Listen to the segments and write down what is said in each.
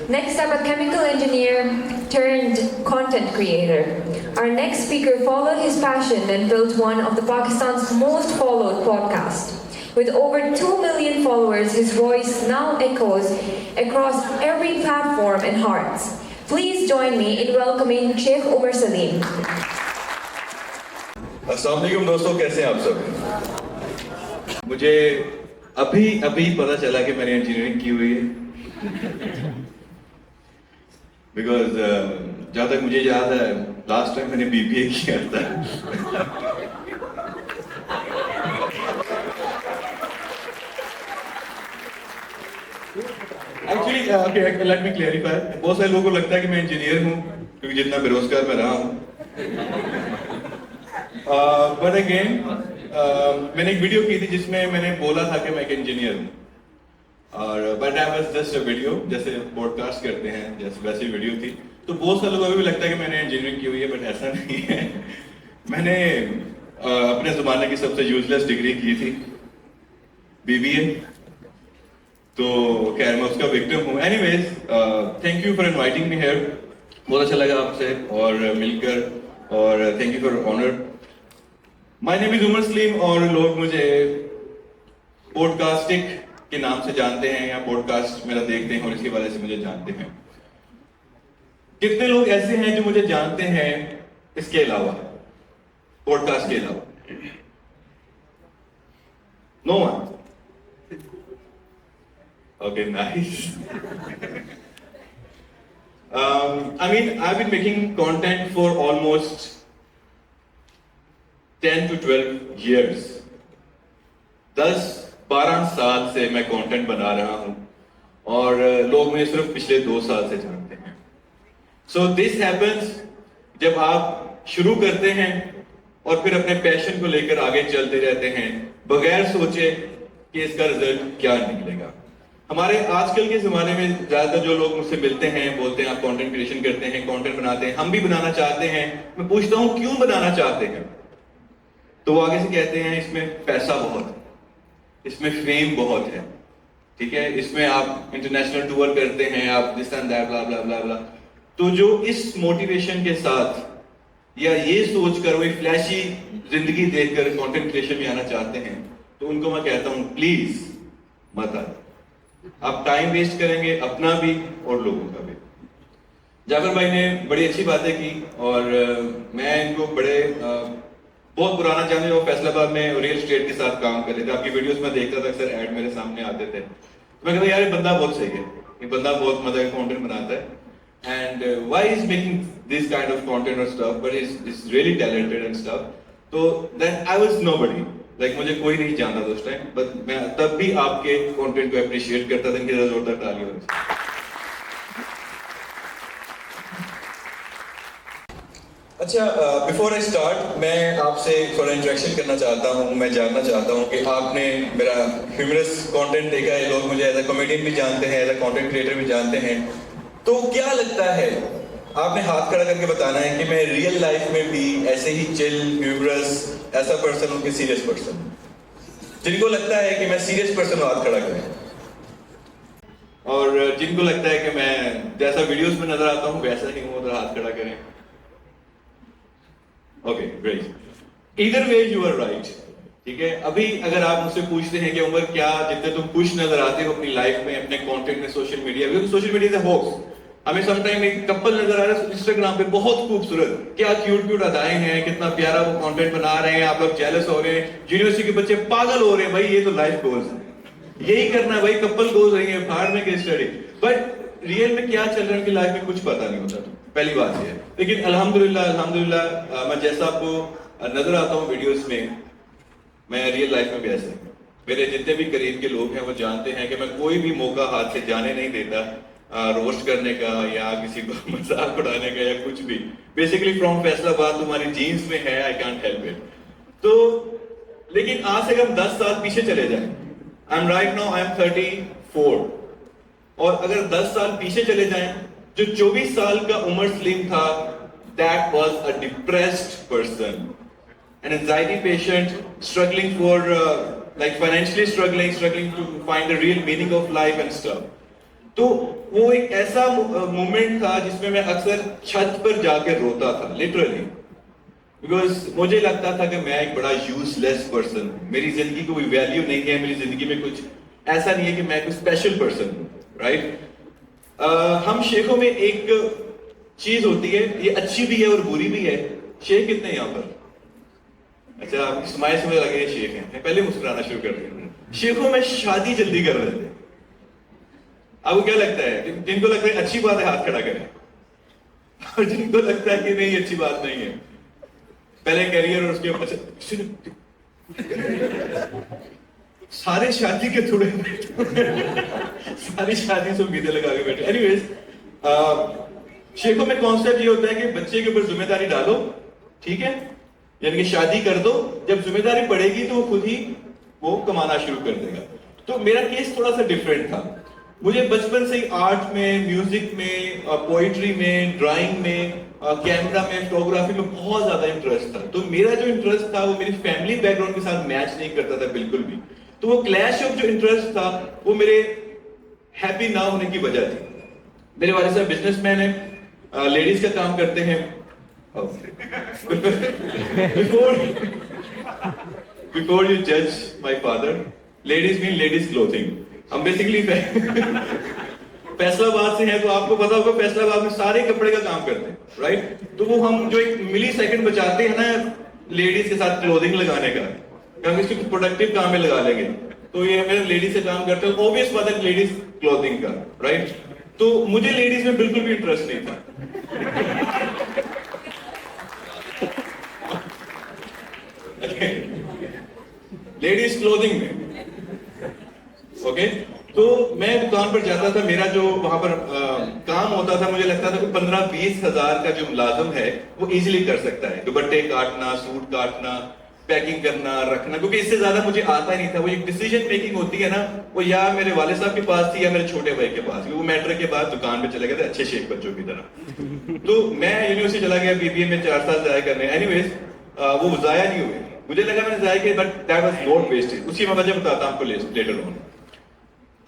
Next up, a chemical engineer turned content creator. Our next speaker followed his passion and built one of the Pakistan's most followed podcasts. With over 2 million followers, his voice now echoes across every platform and hearts. Please join me in welcoming Sheikh Umar Salim. अस्सलाम वालेकुम दोस्तों, कैसे हैं आप सब? मुझे अभी पता चला कि मैंने इंजीनियरिंग की हुई है। बिकॉज जहाँ तक मुझे याद है लास्ट टाइम मैंने बीबीए किया था। एक्चुअली लेट मी क्लेरिफाई, बहुत सारे लोगों को लगता है कि मैं इंजीनियर हूँ क्योंकि जितना बेरोजगार मैं रहा हूँ। बट अगेन मैंने एक वीडियो की थी जिसमें मैंने बोला था कि मैं एक इंजीनियर हूँ, और but I was just a video, जैसे पॉडकास्ट करते हैं जैसे वैसी वीडियो थी। तो बहुत सारे लोगों को भी लगता है कि मैंने इंजीनियरिंग की हुई है, बट ऐसा नहीं है। मैंने अपने ज़माने की सबसे यूजलेस डिग्री की थी, बीबीए। तो खैर मैं उसका विक्टिम हूँ। Anyways, thank you for inviting me here. बहुत अच्छा लगा आपसे और मिलकर, और thank you for honour. My name is Umar Salim और लोग मुझे पॉडकास्टिक के नाम से जानते हैं या पॉडकास्ट मेरा देखते हैं और इसके वजह से मुझे जानते हैं। कितने लोग ऐसे हैं जो मुझे जानते हैं इसके अलावा, पॉडकास्ट के अलावा? No one? Okay, nice. I mean, I've been making content for almost 10 to 12 years. 10-12 साल से मैं कंटेंट बना रहा हूँ और लोग मुझे सिर्फ पिछले 2 साल से जानते हैं। So this happens जब आप शुरू करते हैं और फिर अपने पैशन को लेकर आगे चलते रहते हैं बगैर सोचे कि इसका रिजल्ट क्या निकलेगा। हमारे आजकल के ज़माने में ज़्यादातर जो लोग मुझसे मिलते हैं बोलते हैं आप कंटेंट क्रिएशन करते हैं, कंटेंट बनाते हैं, हम भी बनाना चाहते हैं। मैं पूछता हूँ क्यों बनाना चाहते हैं, तो वो आगे से कहते हैं इसमें पैसा बहुत है, इसमें फेम बहुत है, ठीक है, इसमें आप इंटरनेशनल टूर करते हैं, आप दिस एंड दैट ब्ला ब्ला ब्ला ब्ला। तो जो इस मोटिवेशन के साथ या ये सोचकर वही फ्लैशी जिंदगी देखकर कंटेंट क्रिएशन में आना चाहते हैं, तो उनको मैं कहता हूँ प्लीज मत आए। आप टाइम वेस्ट करेंगे अपना भी और लोगों का भी। जाफर भाई ने बड़ी अच्छी बातें की और मैं इनको बहुत पुराना जानते हो, फैसलाबाद में रियल एस्टेट के साथ काम कर रहे थे। आपकी वीडियोस में देखता था, अक्सर ऐड मेरे सामने आते थे, तो मैं कहता यार ये बंदा बहुत सही है, ये बंदा बहुत मजा का कंटेंट बनाता है and why is making this kind of content और stuff, but is really talented and stuff. तो then I was nobody, like मुझे कोई नहीं जानता था उस टाइम, बट मैं तब भी आपके कंटेंट को अप्रिशिएट करता था। इनकी जोरदार ताली हो। अच्छा, बिफोर आई स्टार्ट मैं आपसे थोड़ा इंटरेक्शन करना चाहता हूँ। मैं जानना चाहता हूँ कि आपने मेरा ह्यूमरस कंटेंट देखा है, लोग मुझे एज अ कॉमेडियन भी जानते हैं, एज अ कंटेंट क्रिएटर भी जानते हैं, तो क्या लगता है, आपने हाथ खड़ा करके बताना है कि मैं रियल लाइफ में भी ऐसे ही चिल ह्यूमरस ऐसा पर्सन हूँ कि सीरियस पर्सन? जिनको लगता है कि मैं सीरियस पर्सन हूँ हाथ खड़ा करें, और जिनको लगता है कि मैं जैसा वीडियोस में नजर आता हूँ वैसा ही हूँ उधर हाथ खड़ा करें। Okay, great. Either way you are right, ठीक है। अभी अगर आप मुझसे पूछते हैं कि उमर क्या जितने तुम खुश नजर आते हो अपनी लाइफ में, अपने कंटेंट में, सोशल मीडिया, क्योंकि social media is a hoax. हमें समटाइम एक कपल नजर आ रहा है इंस्टाग्राम पे, बहुत खूबसूरत, क्या क्यूट क्यूट अदाएं हैं, कितना प्यारा वो कंटेंट बना रहे हैं, आप लोग जेलस हो रहे हैं, यूनिवर्सिटी के बच्चे पागल हो रहे हैं। भाई ये तो लाइफ गोल्स है, यही करना है भाई, कपल गोल्स रहेंगे फाड़ने के स्टडी। बट रियल में क्या चल रहा है उनकी लाइफ में कुछ पता नहीं होता, पहली बात ये है। लेकिन अल्हम्दुलिल्लाह मैं जैसा आपको नजर आता हूँ वीडियोस में, मैं रियल लाइफ में भी ऐसा हूँ। मेरे जितने भी करीब के लोग हैं वो जानते हैं कि मैं कोई भी मौका हाथ से जाने नहीं देता रोस्ट करने का या किसी को मजाक उड़ाने का या कुछ भी। बेसिकली फ्रॉम फैसलाबाद तुम्हारी जीन्स में है, आई कांट हेल्प इट। तो लेकिन आज से अगर हम 10 साल पीछे चले जाएं, I am right now I am 34, और अगर 10 साल पीछे चले जाएं, जो 24 साल का उमर सलीम था, that was a depressed person, an anxiety patient, struggling like financially struggling to find the real meaning of life and stuff. तो वो एक ऐसा मोमेंट था जिसमें मैं अक्सर छत पर जाकर रोता था, लिटरली, बिकॉज मुझे लगता था कि मैं एक बड़ा यूजलेस पर्सन हूं, मेरी जिंदगी को कोई वैल्यू नहीं है, मेरी जिंदगी में कुछ ऐसा नहीं है कि मैं कोई स्पेशल पर्सन हूं, राइट। हम शेखों में एक चीज होती है, ये अच्छी भी है और बुरी भी है। शेख कितने यहाँ पर? अच्छा, आपकी स्माइल से मुझे लगे शेख हैं। मैं पहले मुस्कुराना शुरू कर दिया। शेखों में शादी जल्दी कर रहे थे। आपको क्या लगता है? जिनको लगता है अच्छी बात है हाथ खड़ा करें, और जिनको लगता है कि नहीं अच्छी बात नहीं है, पहले करियर और उसके सारे शादी के थोड़े सारी शादी से उम्मीदें लगा के बैठे। एनीवेज, शेखों में कॉन्सेप्ट ये होता है कि बच्चे के ऊपर जिम्मेदारी डालो, ठीक है, यानी कि शादी कर दो, जब जिम्मेदारी पड़ेगी तो वो खुद ही वो कमाना शुरू कर देगा। तो मेरा केस थोड़ा सा डिफरेंट था। मुझे बचपन से ही आर्ट में, म्यूजिक में, पोइट्री में, ड्राइंग में, कैमरा में, फोटोग्राफी में बहुत ज्यादा इंटरेस्ट था। तो मेरा जो इंटरेस्ट था वो मेरी फैमिली बैकग्राउंड के साथ मैच नहीं करता था बिल्कुल भी। तो वो क्लैश ऑफ जो इंटरेस्ट था वो मेरे हैप्पी ना होने की वजह थी। मेरे वाले साहब बिजनेसमैन हैं, लेडीज का काम करते हैं। बिफोर यू जज my father, ladies mean ladies clothing. हम बेसिकली फैसलाबाद से हैं, तो आपको पता होगा फैसलाबाद में सारे कपड़े का काम करते हैं, राइट। तो वो हम जो एक मिली सेकंड बचाते हैं ना लेडीज के साथ क्लोथिंग लगाने का, हम इसको प्रोडक्टिव काम में लगा लेंगे, तो ये हमें लेडीज से काम करते हैं। ऑब्वियस बात है लेडीज क्लोथिंग का, राइट। तो मुझे लेडीज में बिल्कुल भी इंटरेस्ट नहीं था। लेडीज क्लोथिंग में, ओके। तो मैं दुकान पर जाता था, मेरा जो वहां पर काम होता था, मुझे लगता था कि 15-20 हजार का जो मुलाजिम है वो इजीली कर सकता है। दुपट्टे काटना, सूट काटना, पैकिंग करना, रखना, क्योंकि इससे ज्यादा मुझे आता ही नहीं था। वो एक डिसीजन मेकिंग होती है ना, वो या मेरे वाले साहब के पास थी या मेरे छोटे भाई के पास। वो मैट्रिक के बाद दुकान पे चले गए थे अच्छे शेख बच्चों की तरह। तो मैं यूनिवर्सिटी चला गया, बीबीए में 4 साल जाया करने। एनीवेज, वो जाया नहीं हुए, मुझे लगा मैंने जाया किया, but that was not wasted. उसी में वजह बताता हूं आपको लेटर ऑन।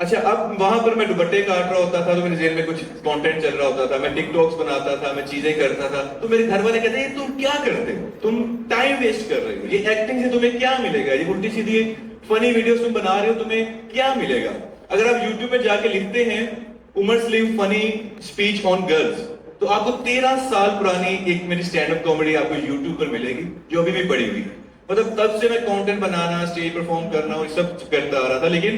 अच्छा, अब वहां पर मैं दुपट्टे काट रहा होता था तो मेरे जेल में कुछ कंटेंट चल रहा होता था, मैं टिकटॉक्स बनाता था, मैं चीजें करता था। तो मेरे घर वाले कहते हैं तुम क्या करते हो, तुम टाइम वेस्ट कर रहे हो, ये एक्टिंग से तुम्हें क्या मिलेगा, ये उल्टी सीधी फनी वीडियोस तुम बना रहे हो, तुम्हें क्या मिलेगा। अगर आप यूट्यूब में जाके लिखते हैं Umar Salim funny speech on girls, तो आपको 13 साल पुरानी एक मेरी स्टैंड अप कॉमेडी आपको यूट्यूब पर मिलेगी, जो अभी भी पड़ी हुई है। मतलब तब से मैं कंटेंट बनाना, स्टेज परफॉर्म करना और सब करता आ रहा था, लेकिन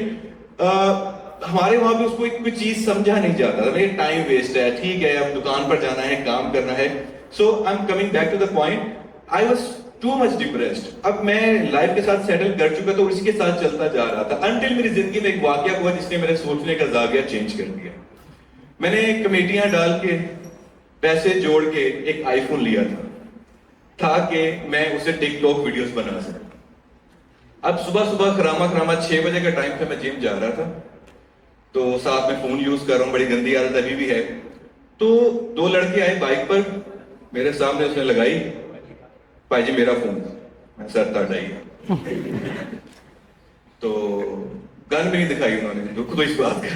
हमारे वहां पे उसको कोई चीज समझा नहीं जाता था। टाइम वेस्ट है, ठीक है, अब दुकान पर जाना है, काम करना है। So I am coming back to the point, I was too much depressed. अब मैं लाइफ के साथ सेटल कर चुका तो इसके साथ चलता जा रहा था, अनटिल मेरी जिंदगी में एक वाकया हुआ जिसने मेरे सोचने का जाविया चेंज कर दिया। मैंने कमेटियां डाल के, पैसे जोड़ के एक आईफोन लिया था ताकि मैं उसे टिकटॉक वीडियोस बना सकूं। अब सुबह सुबह खरामा 6 बजे का टाइम था, मैं जिम जा रहा था, तो साथ में फोन यूज कर रहा हूं, बड़ी गंदी आदत अभी भी है। तो 2 लड़के आए बाइक पर, मेरे सामने उसने लगाई, भाई जी मेरा फोन, मैं सर हटाइए। तो गन भी नहीं दिखाई उन्होंने, दुख तो इस बात का।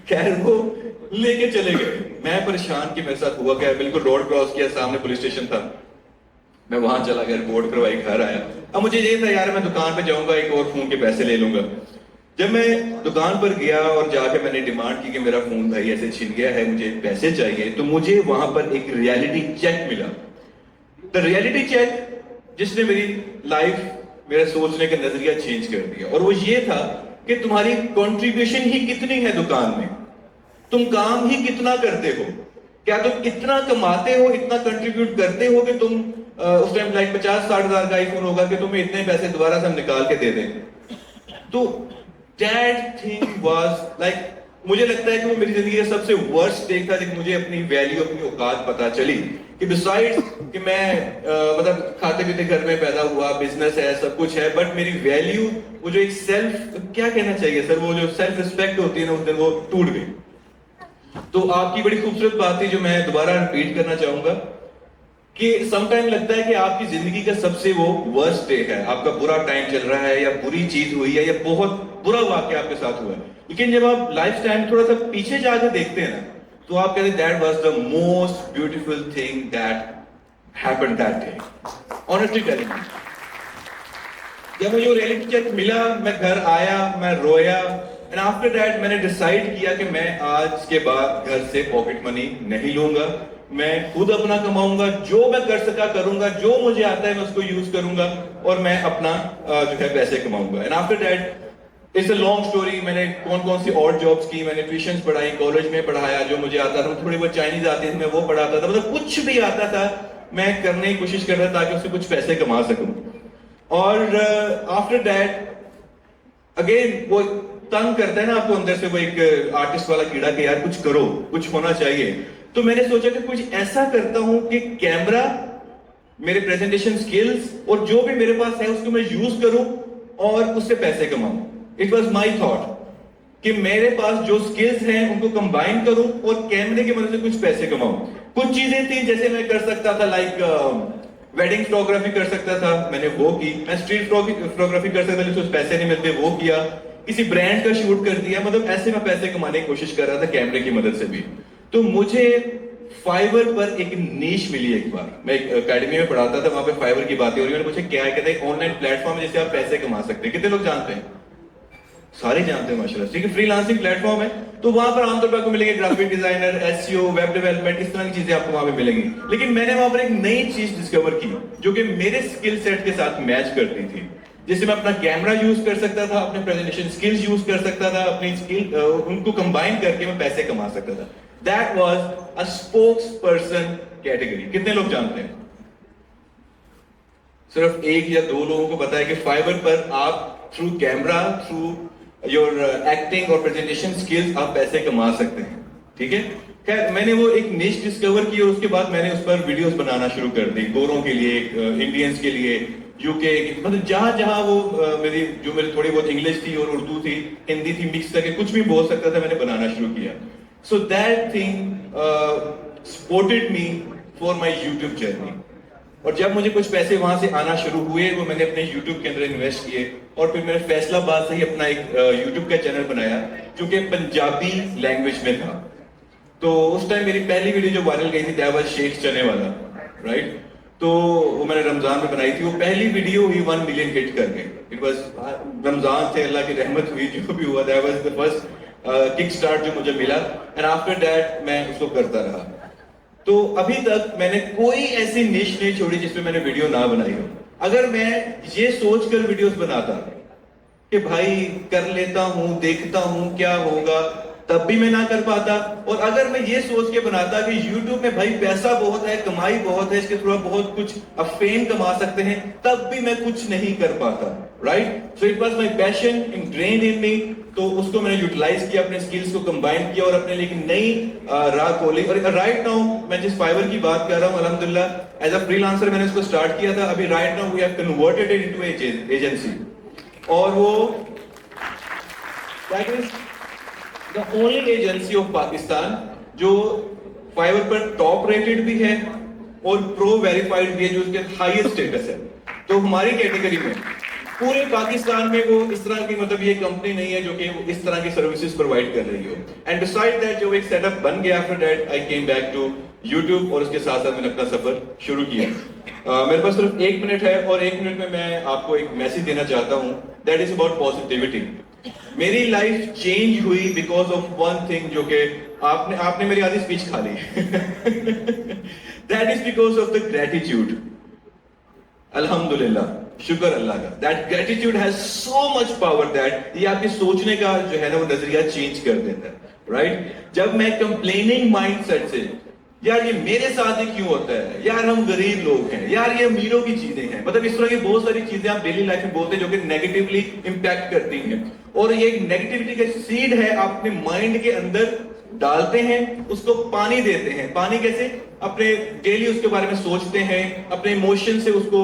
खैर वो लेके चले गए, मैं परेशान कि मेरे साथ हुआ क्या। बिल्कुल रोड क्रॉस किया, सामने पुलिस स्टेशन था, मैं वहां चला गया, रिपोर्ट करवाई, घर आया। अब मुझे ये था यार मैं दुकान पे जाऊंगा, एक और फोन के पैसे ले लूंगा। जब मैं दुकान पर गया और जाके मैंने डिमांड की कि मेरा फोन भाई ऐसे छिन गया है, मुझे पैसे चाहिए, तो मुझे वहां पर एक रियलिटी चेक मिला। द रियलिटी चेक जिसने मेरी लाइफ, मेरा सोचने का नजरिया चेंज कर दिया। और वो ये था कि तुम्हारी कंट्रीब्यूशन ही कितनी है दुकान में, तुम काम ही कितना करते हो, क्या तुम इतना कमाते हो, इतना कंट्रीब्यूट करते हो कि तुम उस टाइम लाइक 50-60 हजार का आईफोन होगा कि तुम्हें इतने पैसे दोबारा से हम निकाल के दे दें। तो दैट थिंग वाज लाइक, मुझे लगता है कि वो मेरी जिंदगी का सबसे वर्स्ट डे था जब मुझे अपनी वैल्यू, अपनी औकात पता चली कि बिसाइड्स कि मैं मतलब खाते पीते घर में पैदा हुआ, बिजनेस है, सब कुछ है, बट मेरी वैल्यू, वो जो एक सेल्फ, क्या कहना चाहिए सर, वो जो सेल्फ रिस्पेक्ट होती है ना, उस दिन वो टूट गई। तो आपकी बड़ी खूबसूरत बात थी जो मैं दोबारा रिपीट करना चाहूंगा कि समटाइम लगता है कि आपकी जिंदगी का सबसे वो वर्स्ट डे है, आपका बुरा टाइम चल रहा है, या बुरी चीज हुई है, या बहुत बुरा वाकया आपके साथ हुआ है, लेकिन जब आप लाइफ टाइम थोड़ा सा पीछे जाकर देखते हैं ना, तो आप कहते हैं that was the most beautiful thing that happened that day. Honestly telling, जब मुझे वो रियलिटी चेक मिला, मैं घर आया, मैं रोया, एंड आफ्टर दैट मैंने डिसाइड किया कि मैं आज के बाद घर से पॉकेट मनी नहीं लूंगा, मैं खुद अपना कमाऊंगा, जो मैं कर सका करूंगा, जो मुझे आता है मैं उसको यूज करूंगा और मैं अपना जो है पैसे कमाऊंगा। And after that it's a long story. मैंने कौन कौन सी और जॉब्स की, मैंने ट्यूशन पढ़ाई, कॉलेज में पढ़ाया, जो मुझे आता था, थोड़ी बहुत चाइनीज आती थी मैं वो पढ़ाता था, मतलब कुछ भी आता था मैं करने की कोशिश कर रहा था ताकि उससे कुछ पैसे कमा सकूं। और आफ्टर दैट अगेन वो तंग करता है ना आपको अंदर से, वो एक आर्टिस्ट वाला कीड़ा कि यार कुछ करो, कुछ होना चाहिए। तो मैंने सोचा कि कुछ ऐसा करता हूं कि कैमरा, मेरे प्रेजेंटेशन स्किल्स और जो भी मेरे पास है उसको मैं यूज करूं और उससे पैसे कमाऊं। इट वॉज माई थॉट कि मेरे पास जो स्किल्स हैं उनको कंबाइन करूं और कैमरे की मदद से कुछ पैसे कमाऊं। कुछ चीजें थी जैसे मैं कर सकता था, लाइक वेडिंग फोटोग्राफी कर सकता था, मैंने वो की। मैं स्ट्रीट फोटोग्राफी कर सकता था लेकिन पैसे नहीं मिलते, वो किया। किसी ब्रांड का शूट कर दिया, मतलब ऐसे मैं पैसे कमाने की कोशिश कर रहा था कैमरे की मदद से भी। तो मुझे फाइवर पर एक नीश मिली। एक बार मैं एक एकेडमी में पढ़ाता था, वहां पे फाइवर की बातें हो रही है, मुझे क्या कहते हैं ऑनलाइन प्लेटफॉर्म जिससे आप पैसे कमा सकते हैं। कितने लोग जानते हैं? सारे जानते हैं माशाल्लाह। ठीक है, फ्रीलांसिंग प्लेटफॉर्म है, तो वहां पर आमतौर पर आपको मिलेंगे graphic designer, SEO, web development, इस तरह की चीजें आपको वहां पे मिलेंगी। लेकिन मैंने वहां पर एक नई चीज डिस्कवर की जो कि मेरे स्किल सेट के साथ मैच करती थी, जिससे मैं अपना कैमरा यूज कर सकता था, अपने प्रेजेंटेशन स्किल्स यूज कर सकता था, अपनी स्किल उनको कंबाइन करके मैं पैसे कमा सकता था। That was a spokes person category. कितने लोग जानते हैं? सिर्फ एक या दो लोगों को पता है कि फाइवर पर आप through camera, through your acting और प्रेजेंटेशन स्किल्स आप पैसे कमा सकते हैं। ठीक है, खैर मैंने वो एक निश डिस्कवर की और उसके बाद मैंने उस पर वीडियोस बनाना शुरू कर दी, गोरों के लिए, इंडियंस के लिए, यूके, मतलब जहां जहां वो मेरी थोड़ी बहुत इंग्लिश थी और उर्दू थी, हिंदी थी, मिक्स करके कुछ भी बोल सकता था, मैंने बनाना शुरू किया। So that thing supported me for my YouTube journey. और जब मुझे कुछ पैसे वहां से आना शुरू हुए, वो मैंने अपने YouTube के अंदर इन्वेस्ट किए और फिर मैंने फैसलाबाद से ही अपना एक YouTube का चैनल बनाया जो कि पंजाबी लैंग्वेज में था। तो उस टाइम मेरी पहली वीडियो जो वायरल गई थी दैट वाज शेख चने वाला, राइट? तो वो मैंने रमजान में बनाई थी, वो पहली वीडियो ही 1 मिलियन हिट कर गई। इट वाज रमजान से अल्लाह की रहमत हुई, जो भी हुआ that was the first kick start जो मुझे मिला। एंड आफ्टर दैट मैं उसको करता रहा। तो अभी तक मैंने कोई ऐसी निश नहीं छोड़ी जिसमें मैंने वीडियो ना बनाई हो। अगर मैं ये सोचकर वीडियोस बनाता कि भाई कर लेता हूं, देखता हूं क्या होगा, तब भी मैं ना कर पाता। और अगर मैं ये सोच के बनाता कि YouTube में भाई पैसा बहुत है, कमाई बहुत है, इसके थोड़ा बहुत कुछ अब फेम कमा सकते हैं, तब भी मैं कुछ नहीं कर पाता, right? So it was my passion ingrained in me. तो उसको मैंने यूटिलाइज किया, अपने स्किल्स को कंबाइन किया और अपने लिए एक नई राह खोली। और राइट नाउ मैं जिस फाइवर की बात कर रहा हूँ, अल्हम्दुलिल्लाह एज अ फ्रीलांसर मैंने इसको स्टार्ट किया था। अभी right now we have converted it into agency, और वो that is the only agency of Pakistan जो फाइवर पर टॉप रेटेड भी है और प्रो वेरीफाइड भी है, जो उसके हाईएस्ट स्टेटस है। तो हमारी कैटेगरी में पूरे पाकिस्तान में वो इस तरह की, मतलब ये कंपनी नहीं है जो कि इस तरह की सर्विसेज प्रोवाइड कर रही हो। एंड डिसाइड दैट जो एक सेटअप बन गया, after that I came back to YouTube और उसके साथ साथ मैंने अपना सफर शुरू किया। मेरे पास सिर्फ 1 मिनट है और 1 मिनट में मैं आपको एक मैसेज देना चाहता हूँ, दैट इज अबाउट पॉजिटिविटी। मेरी लाइफ चेंज हुई बिकॉज ऑफ वन थिंग, जो कि आपने मेरी आधी स्पीच खा ली। That is because of the gratitude. अल्हम्दुलिल्लाह, शुक्र अल्लाह का। That gratitude has so much power that ये आपके सोचने का जो है ना वो नजरिया चेंज कर देता है, राइट? जब मैं कंप्लेनिंग माइंडसेट से, यार ये मेरे साथ ही क्यों होता है, यार हम गरीब लोग हैं, यार ये अमीरों की चीजें हैं, मतलब इस तरह की बहुत सारी चीजें आप डेली लाइफ में बोलते हैं जो कि नेगेटिवली इंपैक्ट करती हैं। और ये एक नेगेटिविटी का सीड है, आप अपने माइंड के अंदर डालते हैं, उसको पानी देते हैं। पानी कैसे? अपने डेली उसके बारे में सोचते हैं, अपने इमोशन से उसको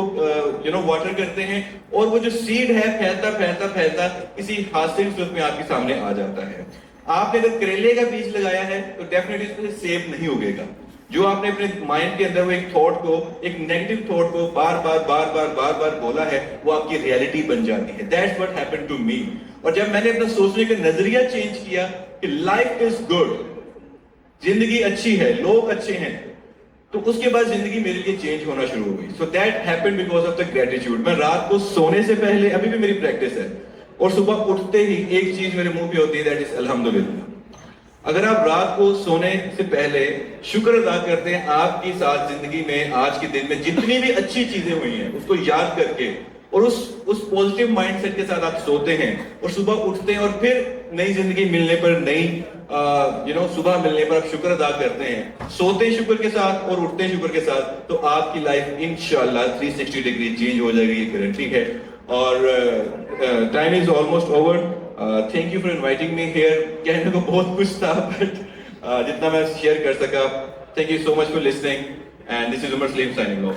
वाटर करते हैं, और वो जो सीड है फैलता फैलता फैलता किसी हादसे की सूरत में आपके सामने आ जाता है। आपने अगर करेले का बीज लगाया है तो डेफिनेटली उसमें सेब नहीं उगेगा, जो आपने अपने माइंड के अंदर वो एक थॉट को, एक नेगेटिव थॉट को बार बार बोला है, वो आपकी रियलिटी बन जाती है। That's what happened to me. और जब मैंने अपना सोचने का नजरिया चेंज किया कि लाइफ इज गुड, जिंदगी अच्छी है, लोग अच्छे हैं, तो उसके बाद जिंदगी मेरे लिए चेंज होना शुरू हो गई। So that happened because of the gratitude. मैं रात को सोने से पहले, अभी भी मेरी प्रैक्टिस है, और सुबह उठते ही एक चीज मेरे मुंह पे होती है, दैट इज अल्हम्दुलिल्लाह। अगर आप रात को सोने से पहले शुक्र अदा करते हैं आपकी साथ जिंदगी में आज के दिन में जितनी भी अच्छी चीजें हुई हैं, उसको याद करके और उस पॉजिटिव माइंडसेट के साथ आप सोते हैं और सुबह उठते हैं और फिर नई जिंदगी मिलने पर, नई सुबह मिलने पर आप शुक्र अदा करते हैं, सोते हैं शुक्र के साथ और उठते हैं शुक्र के साथ, तो आपकी लाइफ इंशाल्लाह 360 डिग्री चेंज हो जाएगी, ये गारंटी है। और time is almost over. Thank you for inviting me here. कहने को बहुत कुछ था, बट जितना मैं शेयर कर सका। Thank you so much for listening, and this is Umar Salim signing of.